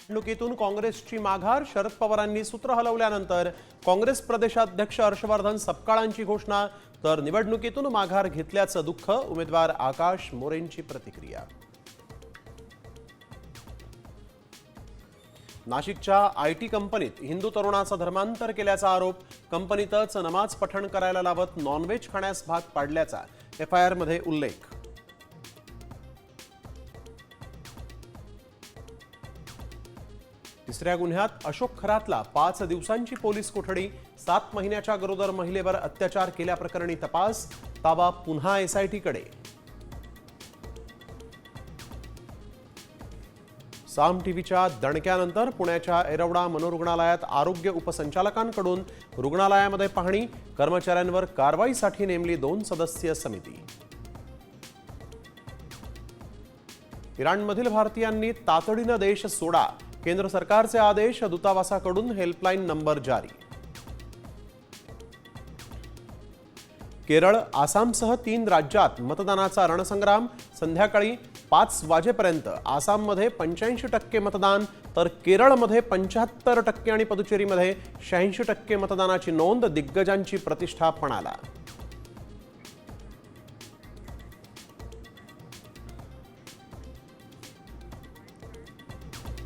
निवडणुकीतून काँग्रेसची माघार, शरद पवारांनी सूत्र हलवल्यानंतर काँग्रेस प्रदेशाध्यक्ष हर्षवर्धन सपकाळांची घोषणा, तर निवडणुकीतून माघार घेतल्याचं दुःख, उमेदवार आकाश मोरेंची प्रतिक्रिया. नाशिकच्या आयटी कंपनीत हिंदू तरुणाचा धर्मांतर केल्याचा आरोप, कंपनीतच नमाज पठण करायला लावत नॉनव्हेज खाण्यास भाग पाडल्याचा एफआयआर मध्ये उल्लेख. तिसऱ्या गुन्ह्यात अशोक खरातला 5 दिवसांची पोलीस कोठडी, 7 महिन्याच्या गरोदर महिलेवर अत्याचार केल्याप्रकरणी तपास, ताबा पुन्हा एसआयटीकडे. साम टीव्हीच्या दणक्यानंतर पुण्याच्या एरवडा मनोरुग्णालयात आरोग्य उपसंचालकांकडून रुग्णालयामध्ये पाहणी, कर्मचाऱ्यांवर कारवाईसाठी नेमली 2 सदस्यीय समिती. इराणमधील भारतीयांनी तातडीनं देश सोडा, केंद्र सरकारचे आदेश, दूतावासाकडून हेल्पलाईन नंबर जारी. केरळ, आसामसह 3 राज्यात मतदानाचा रणसंग्राम, संध्याकाळी 5 वाजेपर्यंत आसाममध्ये 85% मतदान, तर केरळमध्ये 75% आणि पुदुचेरीमध्ये 86% मतदानाची नोंद, दिग्गजांची प्रतिष्ठा पणाला.